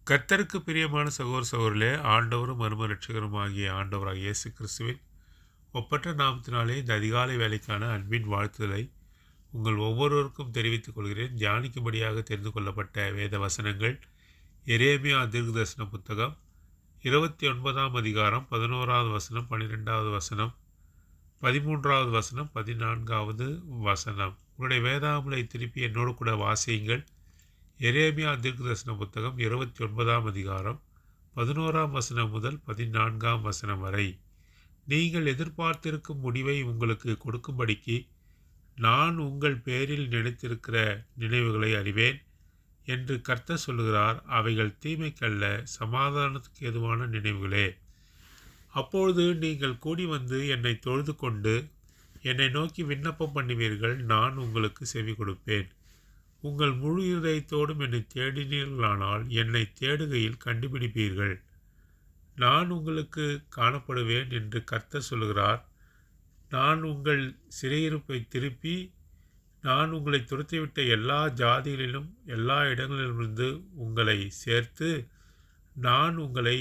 கர்த்தருக்கு பிரியமான சகோதர சகோதரிலே, ஆண்டவரும் மர்ம இரட்சகரும் ஆகிய ஆண்டவராகிய இயேசு கிறிஸ்துவின் ஒப்பற்ற நாமத்தினாலே இந்த அதிகாலை வேலைக்கான அன்பின் வாழ்த்துதலை உங்கள் ஒவ்வொருவருக்கும் தெரிவித்துக் கொள்கிறேன். தியானிக்கும்படியாக தெரிந்து கொள்ளப்பட்ட வேத வசனங்கள் எரேமியா தீர்க்கதரிசன புத்தகம் 29ஆம் அதிகாரம் 11வது வசனம், 12வது வசனம், 13வது வசனம், 14வது வசனம். உங்களுடைய வேதாமலை திருப்பி என்னோடு கூட வாசியுங்கள். எரேமியா தீர்க்கதரிசன புத்தகம் 29ஆம் அதிகாரம் 11ஆம் வசனம் முதல் 14ஆம் வசனம் வரை. நீங்கள் எதிர்பார்த்திருக்கும் முடிவை உங்களுக்கு கொடுக்கும்படிக்கு நான் உங்கள் பேரில் நினைத்திருக்கிற நினைவுகளை அறிவேன் என்று கர்த்தர் சொல்லுகிறார். அவைகள் தீமைக்கல்ல, சமாதானத்துக்கு ஏதுவான நினைவுகளே. அப்பொழுது நீங்கள் கூடி வந்து என்னை தொழுது கொண்டு என்னை நோக்கி விண்ணப்பம் பண்ணுவீர்கள். நான் உங்களுக்கு செவி கொடுப்பேன். உங்கள் முழு இதயத்தோடும் என்னை தேடினீர்களானால் என்னை தேடுகையில் கண்டுபிடிப்பீர்கள். நான் உங்களுக்கு காணப்படுவேன் என்று கர்த்தர் சொல்கிறார். நான் உங்கள் சிறையிருப்பை திருப்பி நான் உங்களை துரத்திவிட்ட எல்லா ஜாதிகளிலும் எல்லா இடங்களிலிருந்து உங்களை சேர்த்து நான் உங்களை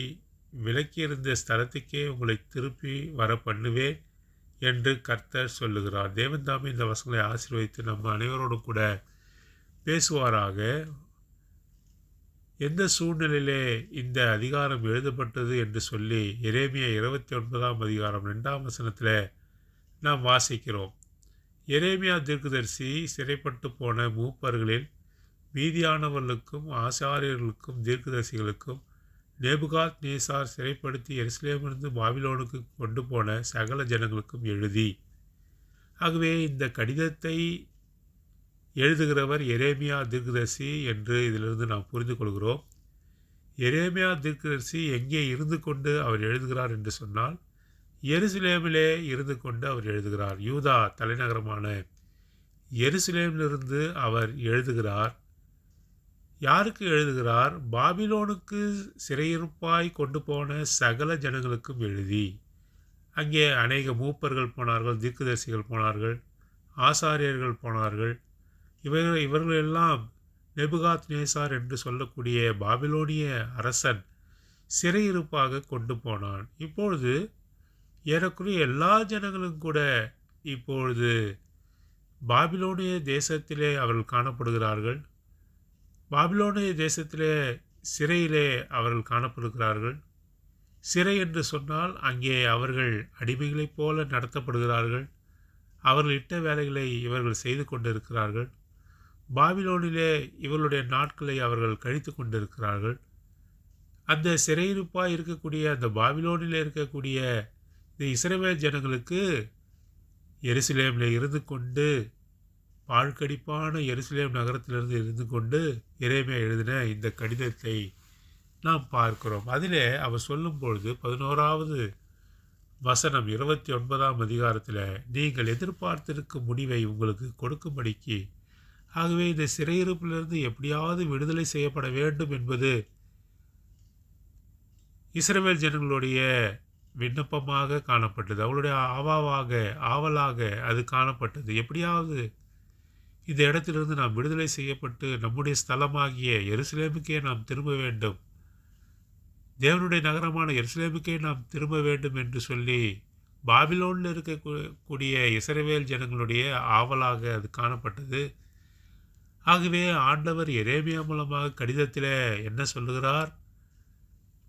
விலக்கியிருந்த ஸ்தலத்துக்கே உங்களை திருப்பி வர பண்ணுவேன் என்று கர்த்தர் சொல்லுகிறார். தேவன் தாமே இந்த வசனங்களை ஆசீர்வதித்து நம்ம அனைவரோடும் கூட பேசுவாராக. எந்த சூழ்நிலையிலே இந்த அதிகாரம் எழுதப்பட்டது என்று சொல்லி எரேமியா 29ஆம் அதிகாரம் 2ஆம் வசனத்தில் நாம் வாசிக்கிறோம். எரேமியா தீர்க்கதரிசி சிறைப்பட்டு போன மூப்பர்களில் மீதியானவர்களுக்கும் ஆசாரியர்களுக்கும் தீர்க்கதரிசிகளுக்கும் நேபுகாத் நேசார் சிறைப்படுத்தி எருசலேமிலிருந்து பாபிலோனுக்கு கொண்டு போன சகல ஜனங்களுக்கும் எழுதி. ஆகவே இந்த கடிதத்தை எழுதுகிறவர் எரேமியா தீர்க்கதரிசி என்று இதிலிருந்து நாம் புரிந்து கொள்கிறோம். எரேமியா தீர்க்கதரிசி எங்கே இருந்து கொண்டு அவர் எழுதுகிறார் என்று சொன்னால், எருசலேமிலே இருந்து கொண்டு அவர் எழுதுகிறார். யூதா தலைநகரமான எருசலேமிலிருந்து அவர் எழுதுகிறார். யாருக்கு எழுதுகிறார்? பாபிலோனுக்கு சிறையிருப்பாய் கொண்டு போன சகல ஜனங்களுக்கும் எழுதி. அங்கே அநேக மூப்பர்கள் போனார்கள், தீர்க்கதரிசிகள் போனார்கள், ஆசாரியர்கள் போனார்கள். இவர்களெல்லாம் நேபுகாத் நேசார் என்று சொல்லக்கூடிய பாபிலோனிய அரசன் சிறையிருப்பாக கொண்டு போனான். இப்பொழுது ஏறக்குறைய எல்லா ஜனங்களும் கூட இப்பொழுது பாபிலோனிய தேசத்திலே அவர்கள் காணப்படுகிறார்கள். பாபிலோனிய தேசத்திலே சிறையிலே அவர்கள் காணப்படுகிறார்கள். சிறை என்று சொன்னால் அங்கே அவர்கள் அடிமைகளைப் போல நடத்தப்படுகிறார்கள். அவர்கள் இட்ட வேலைகளை இவர்கள் செய்து கொண்டிருக்கிறார்கள். பாபிலோனிலே இவர்களுடைய நாட்களை அவர்கள் கழித்து கொண்டிருக்கிறார்கள். அந்த சிறையிருப்பாக இருக்கக்கூடிய அந்த பாபிலோனில் இருக்கக்கூடிய இந்த இஸ்ரவேல் ஜனங்களுக்கு எருசலேமில் இருந்து கொண்டு, பாழ்கடிப்பான எருசலேம் நகரத்திலிருந்து இருந்து கொண்டு எரேமியா எழுதின இந்த கடிதத்தை நாம் பார்க்கிறோம். அதிலே அவர் சொல்லும் பொழுது 11வது வசனம் 29ஆம் அதிகாரத்தில் நீங்கள் எதிர்பார்த்திருக்கும் முடிவை உங்களுக்கு கொடுக்கும்படிக்கு, ஆகவே இந்த சிறையிருப்பிலிருந்து எப்படியாவது விடுதலை செய்யப்பட வேண்டும் என்பது இஸ்ரவேல் ஜனங்களுடைய விண்ணப்பமாக காணப்பட்டது. அவளுடைய ஆவலாக அது காணப்பட்டது. எப்படியாவது இந்த இடத்திலிருந்து நாம் விடுதலை செய்யப்பட்டு நம்முடைய ஸ்தலமாகிய எருசலேமுக்கே நாம் திரும்ப வேண்டும், தேவனுடைய நகரமான எருசலேமுக்கே நாம் திரும்ப வேண்டும் என்று சொல்லி பாபிலோனில் இருக்கக்கூடிய இஸ்ரவேல் ஜனங்களுடைய ஆவலாக அது காணப்பட்டது. ஆகவே ஆண்டவர் எரேமியா மூலமாக கடிதத்தில் என்ன சொல்லுகிறார்?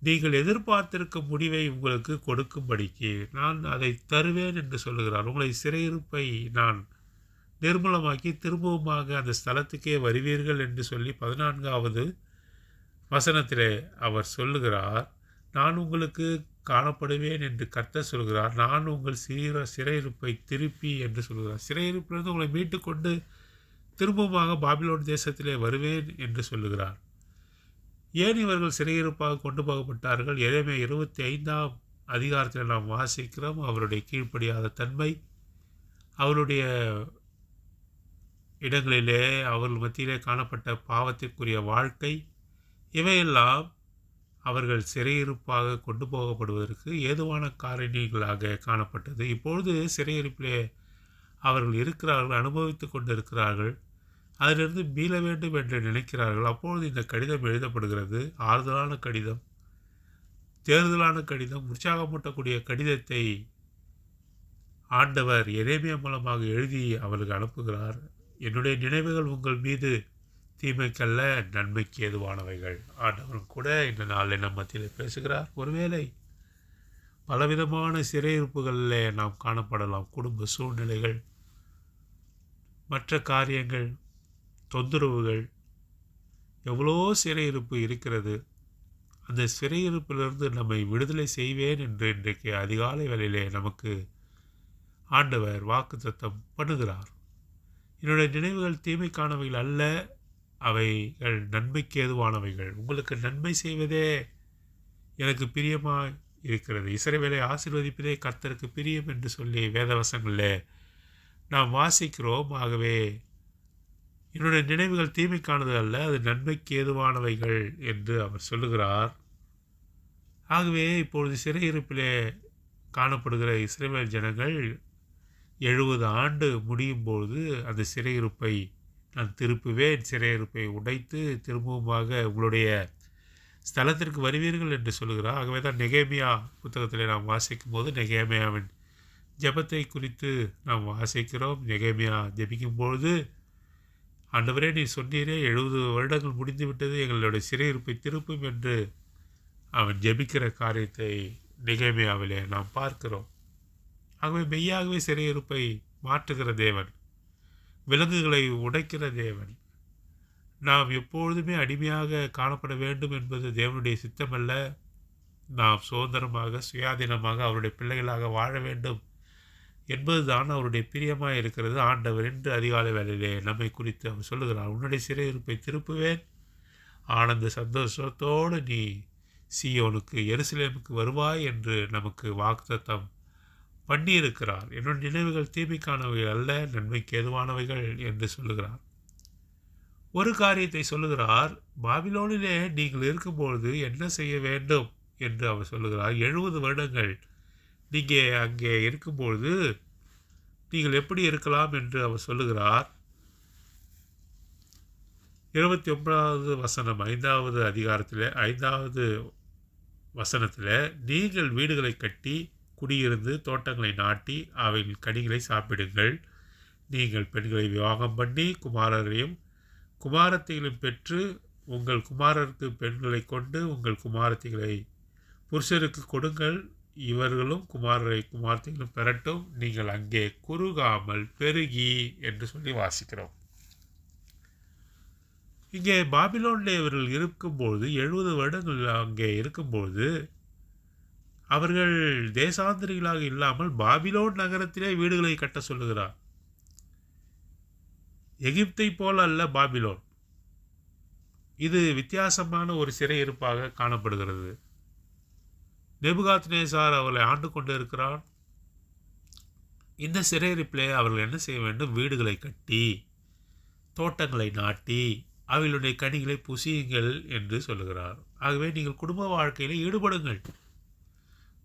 நீங்கள் எதிர்பார்த்திருக்கும் முடிவை உங்களுக்கு கொடுக்கும்படிக்கு நான் அதை தருவேன் என்று சொல்லுகிறார். உங்களை சிறையிருப்பை நான் நிர்மூலமாக்கி திரும்பவுமாக அந்த ஸ்தலத்துக்கே வருவீர்கள் என்று சொல்லி 14வது வசனத்திலே அவர் சொல்லுகிறார். நான் உங்களுக்கு காணப்படுவேன் என்று கர்த்தர் சொல்கிறார். நான் உங்கள் சிறையிருப்பை திருப்பி என்று சொல்கிறார். சிறையிருப்பிலிருந்து உங்களை மீட்டு கொண்டு திரும்பமாக பாபிலோன் தேசத்திலே வருவேன் என்று சொல்லுகிறார். ஏன் இவர்கள் சிறையிருப்பாக கொண்டு போகப்பட்டார்கள்? எரேமியா 25ஆம் அதிகாரத்தில் நாம் வாசிக்கிறோம். அவருடைய கீழ்ப்படியாத தன்மை, அவருடைய இடங்களிலே அவர்கள் மத்தியிலே காணப்பட்ட பாவத்திற்குரிய வாழ்க்கை, இவையெல்லாம் அவர்கள் சிறையிருப்பாக கொண்டு போகப்படுவதற்கு ஏதுவான காரணிகளாக காணப்பட்டது. இப்பொழுது சிறையிருப்பிலே அவர்கள் இருக்கிறார்கள், அனுபவித்து கொண்டு இருக்கிறார்கள். அதிலிருந்து மீள வேண்டும் என்று நினைக்கிறார்கள். அப்பொழுது இந்த கடிதம் எழுதப்படுகிறது. ஆறுதலான கடிதம், தேறுதலான கடிதம், உற்சாகமூட்டக்கூடிய கடிதத்தை ஆண்டவர் எரேமியா மூலமாக எழுதி அவர்களுக்கு அனுப்புகிறார். என்னுடைய நினைவுகள் உங்கள் மீது தீமைக்கல்ல, நன்மைக்கு ஏதுவானவைகள். ஆண்டவரும் கூட இந்த நாளில் நம் மத்தியில் பேசுகிறார். ஒருவேளை பலவிதமான சிறையிருப்புகளில் நாம் காணப்படலாம். குடும்ப சூழ்நிலைகள், மற்ற காரியங்கள், தொந்தரவுகள், எவ்வளோ சிறையிருப்பு இருக்கிறது. அந்த சிறையிருப்பிலிருந்து நம்மை விடுதலை செய்வேன் என்று இன்றைக்கு அதிகாலை வேளையிலே நமக்கு ஆண்டவர் வாக்குத்தத்தம் பண்ணுகிறார். என்னுடைய நினைவுகள் தீமைக்கானவைகள் அல்ல, அவைகள் நன்மைக்கு ஏதுவானவைகள். உங்களுக்கு நன்மை செய்வதே எனக்கு பிரியமாக இருக்கிறது. இஸ்ரவேலை ஆசீர்வதிப்பதே கர்த்தருக்கு பிரியம் என்று சொல்லி வேதவசங்களில் நாம் வாசிக்கிறோம். ஆகவே என்னுடைய நினைவுகள் தீமைக்கானது அல்ல, அது நன்மைக்கு ஏதுவானவைகள் என்று அவர் சொல்லுகிறார். ஆகவே இப்பொழுது சிறையிருப்பிலே காணப்படுகிற இஸ்ரவேல் ஜனங்கள் 70 ஆண்டு முடியும் பொழுது அந்த சிறையிருப்பை நான் திருப்புவேன், சிறையிருப்பை உடைத்து திரும்பவுமாக உங்களுடைய ஸ்தலத்திற்கு வருவீர்கள் என்று சொல்லுகிறார். ஆகவே தான் நெகேமியா புத்தகத்தில் நாம் வாசிக்கும் போது நெகேமியாவின் ஜெபத்தை குறித்து நாம் வாசிக்கிறோம். நெகேமியா ஜெபிக்கும் பொழுது, ஆண்டவரே நீ சொன்னீரே 70 வருடங்கள் முடிந்து விட்டது, எங்களுடைய சிறையிருப்பை திருப்பும் என்று அவன் ஜெபிக்கிற காரியத்தை நெகேமியாவிலே நாம் பார்க்கிறோம். ஆகவே மெய்யாகவே சிறையிருப்பை மாற்றுகிற தேவன், விலங்குகளை உடைக்கிற தேவன். நாம் எப்பொழுதுமே அடிமையாக காணப்பட வேண்டும் என்பது தேவனுடைய சித்தமல்ல. நாம் சுதந்திரமாக சுயாதீனமாக அவருடைய பிள்ளைகளாக வாழ வேண்டும் என்பதுதான் அவருடைய பிரியமாக இருக்கிறது. ஆண்டவர் என்று அதிகாலை வேளையிலே நம்மை குறித்து அவர் சொல்லுகிறார். உன்னுடைய சிறையிருப்பை திருப்புவேன், ஆனந்த சந்தோஷத்தோடு நீ சீயோனுக்கு எருசலேமுக்கு வருவாய் என்று நமக்கு வாக்குத்தத்தம் பண்ணியிருக்கிறார். என்னுடைய நினைவுகள் தீமைக்கானவைகள் அல்ல, நன்மைக்கு ஏதுவானவைகள் என்று சொல்லுகிறார். ஒரு காரியத்தை சொல்லுகிறார், பாபிலோனிலே நீங்கள் இருக்கும்பொழுது என்ன செய்ய வேண்டும் என்று அவர் சொல்லுகிறார். 70 வருடங்கள் நீங்கள் அங்கே இருக்கும்பொழுது நீங்கள் எப்படி இருக்கலாம் என்று அவர் சொல்லுகிறார். 29வது வசனம் 5வது அதிகாரத்தில் 5வது வசனத்தில், நீங்கள் வீடுகளை கட்டி குடியிருந்து தோட்டங்களை நாட்டி அவைகளின் கனிகளை சாப்பிடுங்கள். நீங்கள் பெண்களை விவாகம் பண்ணி குமாரரையும் குமாரத்திகளையும் பெற்று உங்கள் குமாரருக்கு பெண்களை கொண்டு உங்கள் குமாரத்திகளை புருஷருக்கு கொடுங்கள். இவர்களும் குமாரரை குமாரத்திகளும் பெறட்டும். நீங்கள் அங்கே குறுகாமல் பெருகி என்று சொல்லி வாசிக்கிறோம். இங்கே பாபிலோனில் இவர்கள் இருக்கும்போது 70 வருடங்கள் அங்கே இருக்கும்போது அவர்கள் தேசாந்திரிகளாக இல்லாமல் பாபிலோன் நகரத்திலே வீடுகளை கட்ட சொல்லுகிறார். எகிப்தை போல அல்ல பாபிலோன். இது வித்தியாசமான ஒரு சிறையிருப்பாக காணப்படுகிறது. நேபுகாத்நேசார் அவர்களை ஆண்டு கொண்டு இருக்கிறார். இந்த சிறையிருப்பிலே அவர்கள் என்ன செய்ய வேண்டும்? வீடுகளை கட்டி தோட்டங்களை நாட்டி அவைகளுடைய கனிகளை புசியுங்கள் என்று சொல்லுகிறார். ஆகவே நீங்கள் குடும்ப வாழ்க்கையில் ஈடுபடுங்கள்.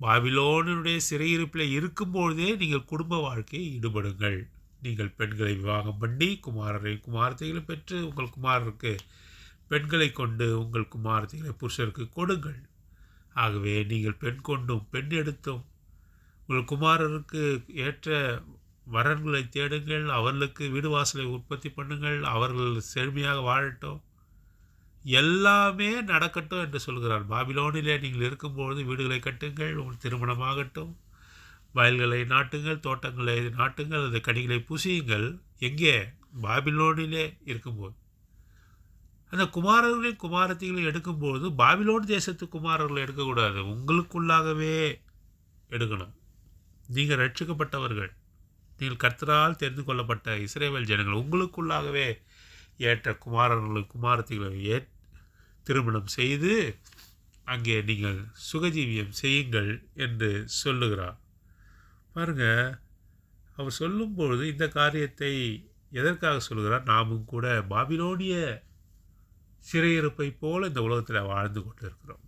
பாபிலோனுடைய சிறையிருப்பில் இருக்கும்பொழுதே நீங்கள் குடும்ப வாழ்க்கையை ஈடுபடுங்கள். நீங்கள் பெண்களை விவாகம் பண்ணி குமாரரை குமாரத்தைகளை பெற்று உங்கள் குமாரருக்கு பெண்களை கொண்டு உங்கள் குமாரத்தைகளை புருஷருக்கு கொடுங்கள். ஆகவே நீங்கள் பெண் கொண்டும் பெண் எடுத்தும் உங்கள் குமாரருக்கு ஏற்ற வரன்களை தேடுங்கள். அவர்களுக்கு வீடு வாசலை உற்பத்தி பண்ணுங்கள். அவர்கள் செழுமையாக வாழட்டும். எல்லாமே நடக்கட்டும் என்று சொல்கிறார். பாபிலோனிலே நீங்கள் இருக்கும்பொழுது வீடுகளை கட்டுங்கள், உங்கள் திருமணமாகட்டும், வயல்களை நாட்டுங்கள், தோட்டங்களை நாட்டுங்கள், அந்த கனிகளை புசியுங்கள். எங்கே? பாபிலோனிலே இருக்கும்போது. அந்த குமாரர்களையும் குமாரத்திகளையும் எடுக்கும்போது பாபிலோன் தேசத்து குமாரர்களை எடுக்கக்கூடாது, உங்களுக்குள்ளாகவே எடுக்கணும். நீங்கள் ரட்சிக்கப்பட்டவர்கள், நீங்கள் கர்த்தரால் தெரிந்து கொள்ளப்பட்ட இஸ்ரவேல் ஜனங்கள், உங்களுக்குள்ளாகவே ஏற்ற குமாரர்களும் குமாரத்திகளை திருமணம் செய்து அங்கே நீங்கள் சுகஜீவியம் செய்யுங்கள் என்று சொல்லுகிறார். பாருங்கள், அவர் சொல்லும்பொழுது இந்த காரியத்தை எதற்காக சொல்கிறார்? நாமும் கூட பாபிலோனிய சிறையிருப்பை போல இந்த உலகத்தில் வாழ்ந்து கொண்டு இருக்கிறோம்.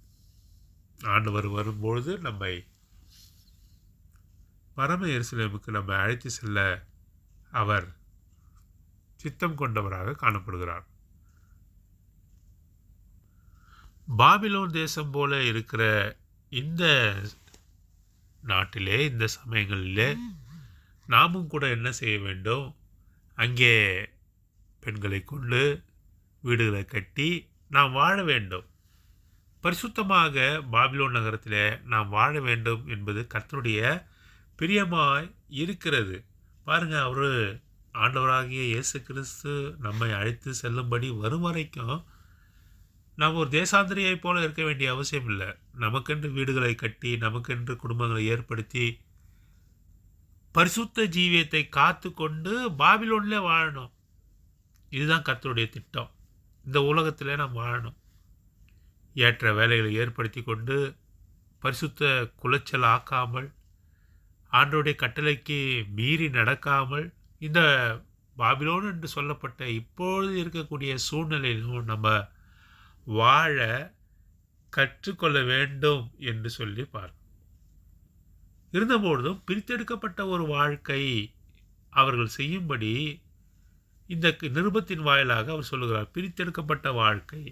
ஆண்டவர் வரும்பொழுது நம்மை பரம எருசலேமுக்கு நம்மை அழைத்து செல்ல அவர் சித்தம் கொண்டவராக காணப்படுகிறார். பாபிலோன் தேசம் போல இருக்கிற இந்த நாட்டிலே, இந்த சமயங்களிலே நாமும் கூட என்ன செய்ய வேண்டும்? அங்கே பெண்களை கொண்டு வீடுகளை கட்டி நாம் வாழ வேண்டும். பரிசுத்தமாக பாபிலோன் நகரத்தில் நாம் வாழ வேண்டும் என்பது கர்த்தருடைய பிரியமாய் இருக்கிறது. பாருங்கள், அவர் ஆண்டவராகிய இயேசு கிறிஸ்து நம்மை அழைத்து செல்லும்படி வரும் வரைக்கும் நாம் ஒரு தேசாந்திரியை போல இருக்க வேண்டிய அவசியம் இல்லை. நமக்கென்று வீடுகளை கட்டி, நமக்கென்று குடும்பங்களை ஏற்படுத்தி, பரிசுத்த ஜீவியத்தை காத்து கொண்டு பாபிலோனில் வாழணும். இதுதான் கர்த்தருடைய திட்டம். இந்த உலகத்தில் நாம் வாழணும். ஏற்ற வேலைகளை ஏற்படுத்தி கொண்டு, பரிசுத்த குலைச்சல் ஆக்காமல், ஆண்டவருடைய கட்டளைக்கு மீறி நடக்காமல், இந்த பாபிலோன் என்று சொல்லப்பட்ட இப்பொழுது இருக்கக்கூடிய சூழ்நிலையிலும் நம்ம வாழ கற்றுக்கொள்ள வேண்டும் என்று சொல்லி பார்க்கணும். இருந்தபொழுதும் பிரித்தெடுக்கப்பட்ட ஒரு வாழ்க்கை அவர்கள் செய்யும்படி இந்த நிருபத்தின் வாயிலாக அவர் சொல்லுகிறார். பிரித்தெடுக்கப்பட்ட வாழ்க்கை.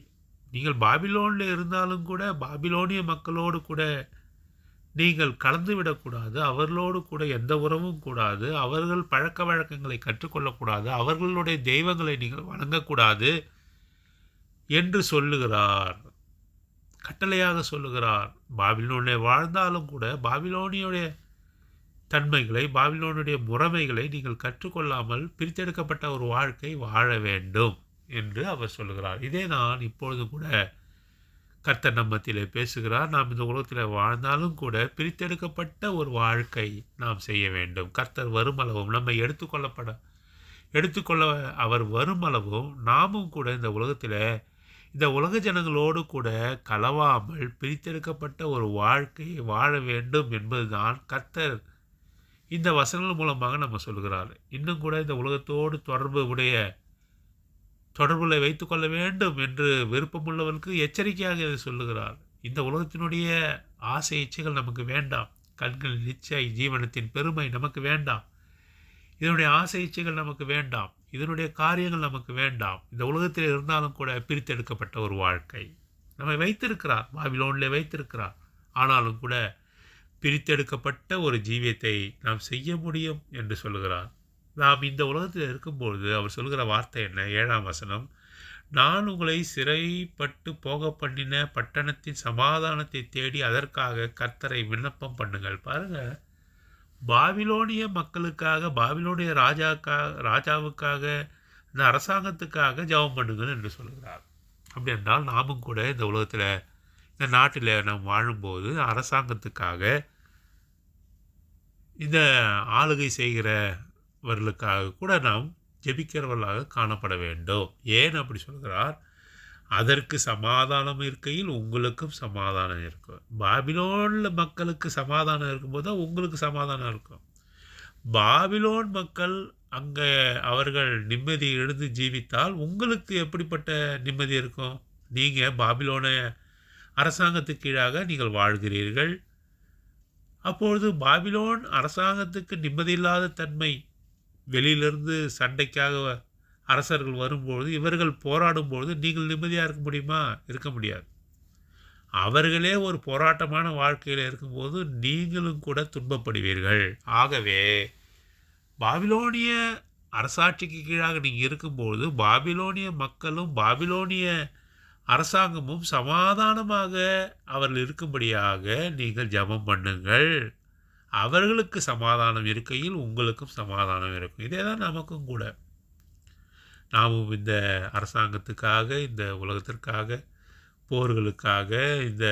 நீங்கள் பாபிலோனில் இருந்தாலும் கூட பாபிலோனிய மக்களோடு கூட நீங்கள் கலந்து விடக்கூடாது. அவர்களோடு கூட எந்த உறவும் கூடாது. அவர்கள் பழக்க வழக்கங்களை கற்றுக்கொள்ளக்கூடாது. அவர்களுடைய தெய்வங்களை நீங்கள் வணங்கக்கூடாது என்று சொல்லுகிறார். கட்டளையாக சொல்லுகிறார். பாபிலோனில் வாழ்ந்தாலும் கூட பாபிலோனியுடைய தன்மைகளை, பாபிலோனுடைய முறைமைகளை நீங்கள் கற்றுக்கொள்ளாமல் பிரித்தெடுக்கப்பட்ட ஒரு வாழ்க்கை வாழ வேண்டும் என்று அவர் சொல்லுகிறார். இதே தான் இப்பொழுது கூட கர்த்தர் நம்ம மத்தியிலே பேசுகிறார். நாம் இந்த உலகத்தில் வாழ்ந்தாலும் கூட பிரித்தெடுக்கப்பட்ட ஒரு வாழ்க்கை நாம் செய்ய வேண்டும். கர்த்தர் வருமளவும் நம்மை எடுத்துக்கொள்ள அவர் வருமளவும் நாமும் கூட இந்த உலகத்தில் இந்த உலக ஜனங்களோடு கூட கலவாமல் பிரித்தெடுக்கப்பட்ட ஒரு வாழ்க்கையை வாழ வேண்டும் என்பதுதான் கர்த்தர் இந்த வசனங்கள் மூலமாக நம்ம சொல்கிறார். இன்னும் கூட இந்த உலகத்தோடு தொடர்புகளை வைத்துக்கொள்ள வேண்டும் என்று விருப்பமுள்ளவர்களுக்கு எச்சரிக்கையாக இதை சொல்லுகிறார். இந்த உலகத்தினுடைய ஆசை இச்சைகள் நமக்கு வேண்டாம். கண்கள் நிச்சய ஜீவனத்தின் பெருமை நமக்கு வேண்டாம். இதனுடைய ஆசை இச்சைகள் நமக்கு வேண்டாம். இதனுடைய காரியங்கள் நமக்கு வேண்டாம். இந்த உலகத்தில் இருந்தாலும் கூட பிரித்தெடுக்கப்பட்ட ஒரு வாழ்க்கை நம்மை வைத்திருக்கிறார், பாபிலோனிலே வைத்திருக்கிறார். ஆனாலும் கூட பிரித்தெடுக்கப்பட்ட ஒரு ஜீவியத்தை நாம் செய்ய முடியும் என்று சொல்லுகிறார். நாம் இந்த உலகத்தில் இருக்கும்பொழுது அவர் சொல்கிற வார்த்தை என்ன? 7ஆம் வசனம், நான் உங்களை சிறைப்பட்டு போக பண்ணின பட்டணத்தின் சமாதானத்தை தேடி அதற்காக கர்த்தரை விண்ணப்பம் பண்ணுங்கள். பாருங்கள், பாபிலோனிய மக்களுக்காக, பாபிலோனிய ராஜாவுக்காக, இந்த அரசாங்கத்துக்காக ஜெபம் பண்ணுங்கள் என்று சொல்கிறார். அப்படி என்றால் நாமும் கூட இந்த உலகத்தில், இந்த நாட்டில் நாம் வாழும்போது அரசாங்கத்துக்காக, இந்த ஆளுகை செய்கிறவர்களுக்காக கூட நாம் ஜெபிக்கிறவர்களாக காணப்பட வேண்டும். ஏன் அப்படி சொல்கிறார்? அதற்கு சமாதானம் இருக்கையில் உங்களுக்கும் சமாதானம் இருக்கும். பாபிலோனில் மக்களுக்கு சமாதானம் இருக்கும்போது தான் உங்களுக்கு சமாதானம் இருக்கும். பாபிலோன் மக்கள் அங்கே அவர்கள் நிம்மதி எழுந்து ஜீவித்தால் உங்களுக்கு எப்படிப்பட்ட நிம்மதி இருக்கும்? நீங்கள் பாபிலோன அரசாங்கத்துக்கு கீழாக நீங்கள் வாழ்கிறீர்கள். அப்பொழுது பாபிலோன் அரசாங்கத்துக்கு நிம்மதியில்லாத தன்மை, வெளியிலிருந்து சண்டைக்காக அரசர்கள் வரும்பொழுது, இவர்கள் போராடும்பொழுது நீங்கள் நிம்மதியாக இருக்க முடியுமா? இருக்க முடியாது. அவர்களே ஒரு போராட்டமான வாழ்க்கையில் இருக்கும்போது நீங்களும் கூட துன்பப்படுவீர்கள். ஆகவே பாபிலோனிய அரசாட்சிக்கு கீழாக நீங்கள் இருக்கும்போது பாபிலோனிய மக்களும் பாபிலோனிய அரசாங்கமும் சமாதானமாக அவர்கள் இருக்கும்படியாக நீங்கள் ஜெபம் பண்ணுங்கள். அவர்களுக்கு சமாதானம் இருக்கையில் உங்களுக்கும் சமாதானம் இருக்கும். இதே தான் நமக்கும் கூட. நாமும் இந்த அரசாங்கத்துக்காக, இந்த உலகத்திற்காக, போர்களுக்காக, இந்த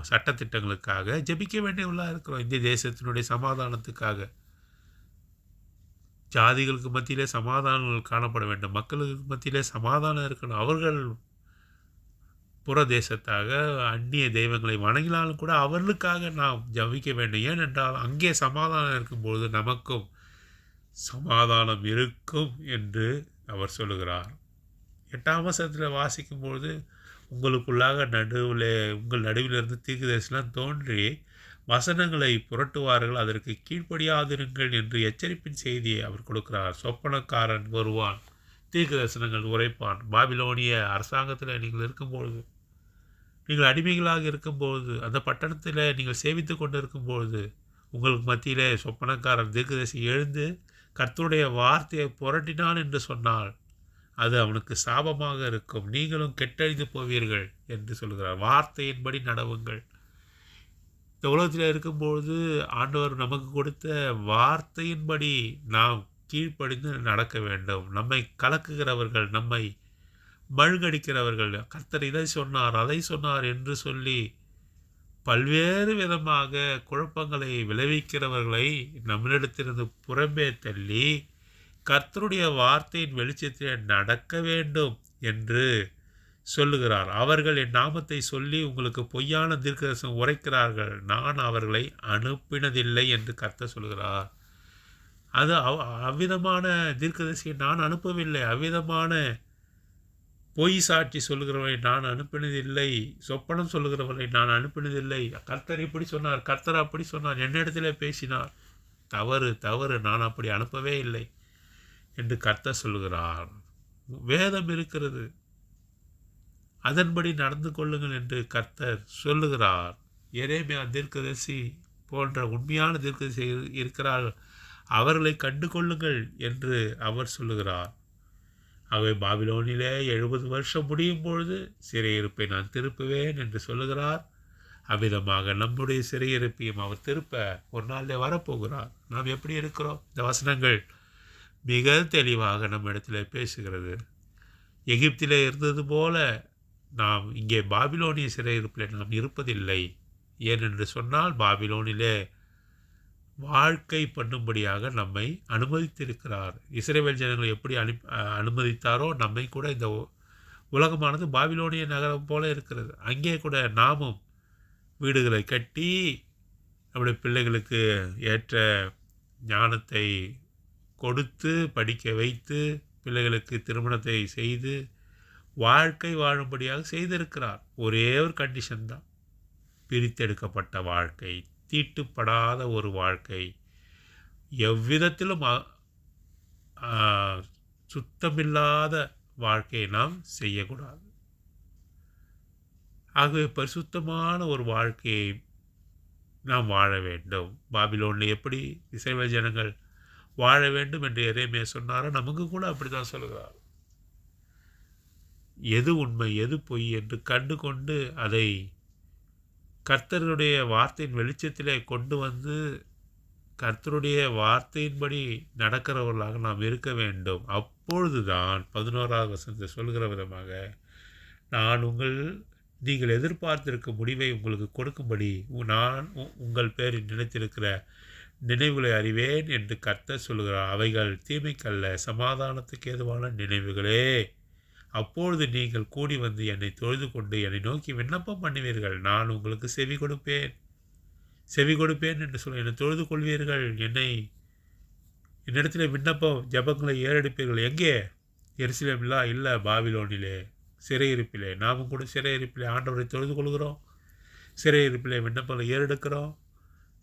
சட்டத்திட்டங்களுக்காக ஜெபிக்க வேண்டியவர்களாக இருக்கிறோம். இந்திய தேசத்தினுடைய சமாதானத்துக்காக, ஜாதிகளுக்கு மத்தியிலே சமாதானங்கள் காணப்பட வேண்டும். மக்களுக்கு மத்தியிலே சமாதானம் இருக்கணும். அவர்கள் புற தேசத்தாக அந்நிய தெய்வங்களை வணங்கினாலும் கூட அவர்களுக்காக நாம் ஜபிக்க வேண்டும். ஏனென்றால் அங்கே சமாதானம் இருக்கும்பொழுது நமக்கும் சமாதானம் இருக்கும் என்று அவர் சொல்லுகிறார். 8ஆம் வசனத்தில் வாசிக்கும்பொழுது, உங்களுக்குள்ளாக உங்கள் நடுவிலிருந்து தீர்க்கதரிசிலாம் தோன்றி வசனங்களை புரட்டுவார்கள், அதற்கு கீழ்ப்படியாதிருங்கள் என்று எச்சரிப்பின் செய்தியை அவர் கொடுக்கிறார். சொப்பனக்காரன் வருவான், தீர்க்க தரிசனங்கள் உரைப்பான். பாபிலோனிய அரசாங்கத்தில் நீங்கள் இருக்கும்பொழுது, நீங்கள் அடிமைகளாக இருக்கும்பொழுது, அந்த பட்டணத்தில் நீங்கள் சேவித்து கொண்டு இருக்கும்பொழுது, உங்களுக்கு மத்தியிலே சொப்பனக்காரன் தீர்க்கதரிசி எழுந்து கர்த்தருடைய வார்த்தையை புரட்டினான் என்று சொன்னால் அது அவனுக்கு சாபமாக இருக்கும். நீங்களும் கெட்டழிந்து போவீர்கள் என்று சொல்கிறார். வார்த்தையின்படி நடவுங்கள். இந்த உலகத்தில் இருக்கும்பொழுது ஆண்டவர் நமக்கு கொடுத்த வார்த்தையின்படி நாம் கீழ்ப்படிந்து நடக்க வேண்டும். நம்மை கலக்குகிறவர்கள், நம்மை மழுங்கடிக்கிறவர்கள், கர்த்தர் இதை சொன்னார் அதை சொன்னார் என்று சொல்லி பல்வேறு விதமாக குழப்பங்களை விளைவிக்கிறவர்களை நம்மிடத்திலிருந்து புறம்பே தள்ளி கர்த்தருடைய வார்த்தையின் வெளிச்சத்தில் நடக்க வேண்டும் என்று சொல்லுகிறார். அவர்கள் என் நாமத்தை சொல்லி உங்களுக்கு பொய்யான தீர்க்கதரிசனம் உரைக்கிறார்கள், நான் அவர்களை அனுப்பினதில்லை என்று கர்த்தர் சொல்கிறார். அது அவ்விதமான தீர்க்கதரிசியை நான் அனுப்பவில்லை, அவ்விதமான பொய் சாட்சி சொல்லுகிறவரை நான் அனுப்பினதில்லை, சொப்பனம் சொல்லுகிறவரை நான் அனுப்பினதில்லை. கர்த்தர் இப்படி சொன்னார், கர்த்தர் அப்படி சொன்னார், என்னிடத்தில் பேசினார், தவறு தவறு, நான் அப்படி அனுப்பவே இல்லை என்று கர்த்தர் சொல்லுகிறார். வேதம் இருக்கிறது, அதன்படி நடந்து கொள்ளுங்கள் என்று கர்த்தர் சொல்லுகிறார். எரேமியா தீர்க்கதரிசி போன்ற உண்மையான தீர்க்கதரிசி இருக்கிறார்கள், அவர்களை கண்டு கொள்ளுங்கள் என்று அவர் சொல்லுகிறார். அவை பாபிலோனிலே 70 வருஷம் முடியும் பொழுது சிறையிருப்பை நான் திருப்புவேன் என்று சொல்லுகிறார். அவ்விதமாக நம்முடைய சிறையிருப்பையும் அவர் திருப்ப ஒரு நாளில் வரப்போகிறார். நாம் எப்படி இருக்கிறோம்? இந்த வசனங்கள் மிக தெளிவாக நம்ம இடத்துல பேசுகிறது. எகிப்திலே இருந்தது போல நாம் இங்கே பாபிலோனிய சிறையிருப்பில் நாம் இருப்பதில்லை. ஏனென்று சொன்னால் பாபிலோனிலே வாழ்க்கை பண்ணும்படியாக நம்மை அனுமதித்திருக்கிறார். இஸ்ரவேல் ஜனங்களை எப்படி அனுமதித்தாரோ நம்மை கூட இந்த உலகமானது பாபிலோனிய நகரம் போல இருக்கிறது. அங்கே கூட நாமும் வீடுகளை கட்டி நம்முடைய பிள்ளைகளுக்கு ஏற்ற ஞானத்தை கொடுத்து படிக்க வைத்து பிள்ளைகளுக்கு திருமணத்தை செய்து வாழ்க்கை வாழும்படியாக செய்திருக்கிறார். ஒரே ஒரு கண்டிஷன் தான், பிரித்தெடுக்கப்பட்ட வாழ்க்கை, தீட்டுப்படாத ஒரு வாழ்க்கை, எவ்விதத்திலும் சுத்தமில்லாத வாழ்க்கையை நாம் செய்யக்கூடாது. ஆகவே பரிசுத்தமான ஒரு வாழ்க்கையை நாம் வாழ வேண்டும். பாபிலோனில் எப்படி இஸ்ரவேல் ஜனங்கள் வாழ வேண்டும் என்று எரேமியா சொன்னாரோ நமக்கு கூட அப்படி தான் சொல்கிறார். எது உண்மை எது பொய் என்று கண்டு கொண்டு அதை கர்த்தருடைய வார்த்தையின் வெளிச்சத்திலே கொண்டு வந்து கர்த்தருடைய வார்த்தையின்படி நடக்கிறவர்களாக நாம் இருக்க வேண்டும். அப்பொழுதுதான் 11வது வசனத்தை சொல்கிற விதமாக நான் நீங்கள் எதிர்பார்த்திருக்கும் முடிவை உங்களுக்கு கொடுக்கும்படி நான் உங்கள் பேரில் நினைத்திருக்கிற நினைவுகளை அறிவேன் என்று கர்த்தர் சொல்கிறார். அவைகள் தீமைக்கல்ல, சமாதானத்துக்கு ஏதுவான நினைவுகளே. அப்பொழுது நீங்கள் கூடி வந்து என்னை தொழுது கொண்டு என்னை நோக்கி விண்ணப்பம் பண்ணுவீர்கள், நான் உங்களுக்கு செவி கொடுப்பேன் என்று சொல்ல என்னை தொழுது கொள்வீர்கள், என்னிடத்தில் விண்ணப்பம் ஜபங்களை ஏறெடுப்பீர்கள். எங்கே? எருசலேமிலா? இல்லை, பாபிலோனிலே சிறையிருப்பிலே. நாமும் கூட சிறையிருப்பிலே ஆண்டவரை தொழுது கொள்கிறோம், சிறையிருப்பிலே விண்ணப்பங்களை ஏறெடுக்கிறோம்,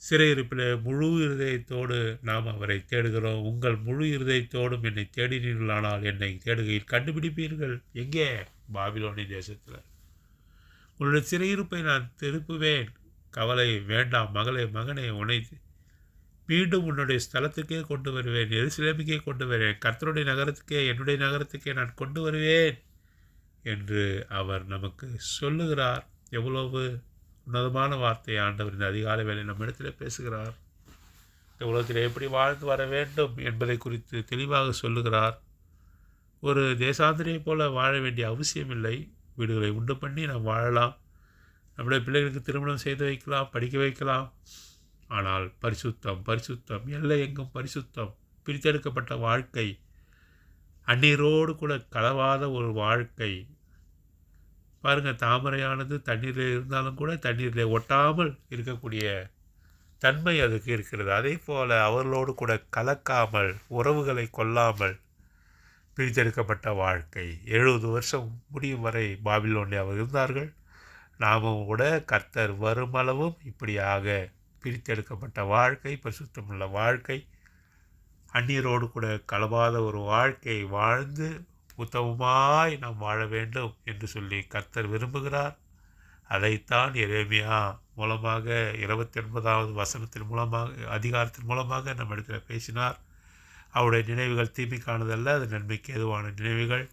சிறையிருப்பிலே முழு இருதயத்தோடு நாம் அவரை தேடுகிறோம். உங்கள் முழு இருதயத்தோடும் என்னை தேடினீர்களானால் என்னை தேடுகையில் கண்டுபிடிப்பீர்கள். எங்கே? பாபிலோனி தேசத்தில். உன்னுடைய சிறையிருப்பை நான் திருப்புவேன், கவலை வேண்டாம். மகனே, உன்னை மீண்டும் உன்னுடைய ஸ்தலத்துக்கே கொண்டு வருவேன், எருசலேமுக்கே கொண்டு வருவேன், கர்த்தருடைய நகரத்துக்கே, என்னுடைய நகரத்துக்கே நான் கொண்டு வருவேன் என்று அவர் நமக்கு சொல்லுகிறார். எவ்வளவு உன்னதமான வார்த்தை ஆண்டவர் இந்த அதிகாலை வேலை நம்ம இடத்துல பேசுகிறார். இந்த உலகத்தில் எப்படி வாழ்ந்து வர வேண்டும் என்பதை குறித்து தெளிவாக சொல்லுகிறார். ஒரு தேசாந்திரியை போல வாழ வேண்டிய அவசியம் இல்லை. வீடுகளை உண்டு பண்ணி நாம் வாழலாம், நம்முடைய பிள்ளைகளுக்கு திருமணம் செய்து வைக்கலாம், படிக்க வைக்கலாம். ஆனால் பரிசுத்தம், எல்லை எங்கும் பரிசுத்தம், பிரித்தெடுக்கப்பட்ட வாழ்க்கை, அந்நீரோடு கூட கலவாத ஒரு வாழ்க்கை. பாருங்கள், தாமரையானது தண்ணீரில் இருந்தாலும் கூட தண்ணீரில் ஒட்டாமல் இருக்கக்கூடிய தன்மை அதுக்கு இருக்கிறது. அதே போல் அவர்களோடு கூட கலக்காமல், உறவுகளை கொள்ளாமல் பிரித்தெடுக்கப்பட்ட வாழ்க்கை. 70 வருஷம் முடியும் வரை பாபிலோனில் அவர் இருந்தார்கள். நாமும் கூட கர்த்தர் வருமளவும் இப்படியாக பிரித்தெடுக்கப்பட்ட வாழ்க்கை, பரிசுத்தமுள்ள வாழ்க்கை, அந்நியரோடு கூட கலவாத ஒரு வாழ்க்கை வாழ்ந்து உத்தமமாய் நாம் வாழ வேண்டும் என்று சொல்லி கர்த்தர் விரும்புகிறார். அதைத்தான் எரேமியா மூலமாக 29வது வசனத்தின் மூலமாக அதிகாரத்தின் மூலமாக நம்மிடத்தில் பேசினார். அவருடைய நினைவுகள் தீமைக்கானதல்ல, அது நன்மைக்கு ஏதுவான நினைவுகள்.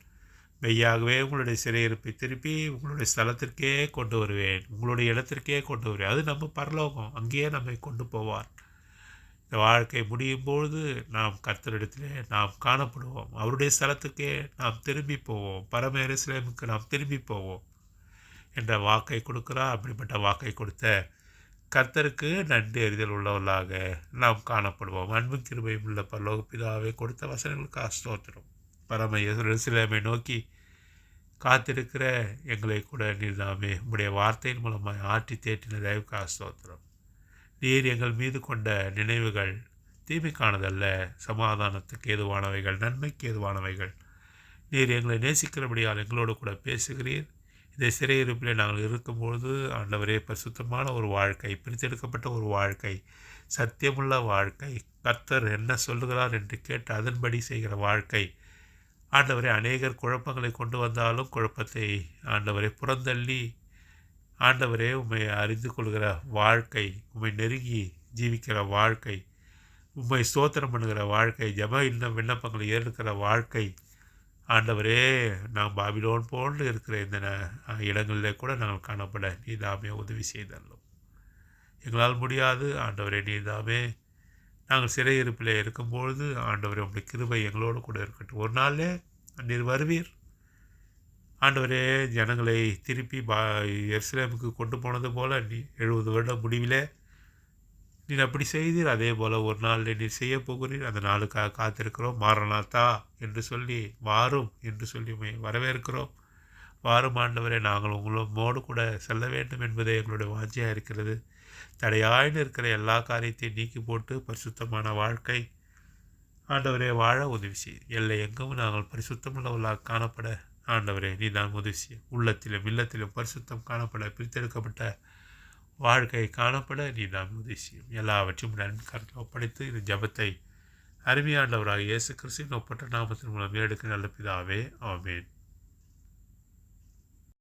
மெய்யாகவே உங்களுடைய சிறையிருப்பை திருப்பி உங்களுடைய ஸ்தலத்திற்கே கொண்டு வருவேன், உங்களுடைய இடத்திற்கே கொண்டு வருவேன். அது நம்ம பரலோகம், அங்கேயே நம்மை கொண்டு போவார். இந்த வாழ்க்கை முடியும் பொழுது நாம் கர்த்தரிடத்திலே நாம் காணப்படுவோம். அவருடைய ஸ்தலத்துக்கே நாம் திரும்பி போவோம், பரம எருசலேமுக்கு நாம் திரும்பி போவோம் என்ற வாக்கை கொடுக்கிறார். அப்படிப்பட்ட வாக்கை கொடுத்த கர்த்தருக்கு நன்றி அறிதல் உள்ளவர்களாக நாம் காணப்படுவோம். அன்பு கிருபையும் உள்ள பரலோக பிதாவை கொடுத்த வசனங்களுக்கு ஸ்தோத்திரம். பரம எருசலேமை நோக்கி காத்திருக்கிற எங்களை கூட நீர் தாமே உம்முடைய வார்த்தையின் மூலமாக ஆற்றி தேற்றின தயவுக்கு ஸ்தோத்திரம். நீர் எங்கள் மீது கொண்ட நினைவுகள் தீமைக்கானதல்ல, சமாதானத்துக்கு ஏதுவானவைகள், நன்மைக்கு ஏதுவானவைகள். நீர் எங்களை நேசிக்கிறபடியால் எங்களோடு கூட பேசுகிறீர். இந்த சிறையிருப்பிலே நாங்கள் இருக்கும்பொழுது ஆண்டவரே, பரிசுத்தமான ஒரு வாழ்க்கை, பிரித்தெடுக்கப்பட்ட ஒரு வாழ்க்கை, சத்தியமுள்ள வாழ்க்கை, கர்த்தர் என்ன சொல்லுகிறார் என்று கேட்டு அதன்படி செய்கிற வாழ்க்கை. ஆண்டவரே, அநேகர் குழப்பங்களை கொண்டு வந்தாலும் குழப்பத்தை ஆண்டவரை புறந்தள்ளி ஆண்டவரே உம்மை அறிந்து கொள்கிற வாழ்க்கை, உம்மை நெருங்கி ஜீவிக்கிற வாழ்க்கை, உம்மை ஸ்தோத்திரம் பண்ணுகிற வாழ்க்கை, ஜெப விண்ணப்பங்களை ஏற்கிற வாழ்க்கை. ஆண்டவரே, நாம் பாபிலோன் போன்று இருக்கிற இந்த இடங்களில் கூட நாங்கள் காணப்பட நீதாமே உதவி செய்தள்ளோம். எங்களால் முடியாது ஆண்டவரே, நீதாமே நாங்கள் சிறையிருப்பில் இருக்கும்பொழுது ஆண்டவரே உம்முடைய கிருபை எங்களோடு கூட இருக்கட்டும். ஒரு நாளில் நீர் வருவீர் ஆண்டவரே. ஜனங்களை திருப்பி எருசலேமுக்கு கொண்டு போனது போல் நீ 70 வருடம் முடிவில் நீர் அப்படி செய்தீர். அதே போல் ஒரு நாளில் நீர் செய்ய போகிறீர். அந்த நாளுக்காக காத்திருக்கிறோம். மாரநாதா என்று சொல்லி, வாரும் என்று சொல்லி வரவேற்கிறோம். வாரும் ஆண்டவரே, நாங்கள் உங்களோடு கூட செல்ல வேண்டும் என்பதே எங்களுடைய வாஞ்சியாக இருக்கிறது. தடையாயின்னு இருக்கிற எல்லா காரியத்தையும் நீக்கி போட்டு பரிசுத்தமான வாழ்க்கை ஆண்டவரே வாழ உதவி செய்யும். எல்லை எங்கும் நாங்கள் பரிசுத்தமுள்ளவர்களாக காணப்பட ஆண்டவரே நீ தான் உதவி செய்யும். உள்ளத்திலும் இல்லத்திலும் பரிசுத்தம் காணப்பட, பிரித்தெடுக்கப்பட்ட வாழ்க்கை காணப்பட நீ தான் உதவி செய்யும். எல்லாவற்றையும் நன்மை கருத்தில் ஒப்படைத்து இந்த ஜபத்தை அருமையாண்டவராக இயேசு கிறிஸ்துவின் ஒப்பற்ற நாமத்தின் மூலம் எடுக்க நல்ல பிதாவே, ஆமென்.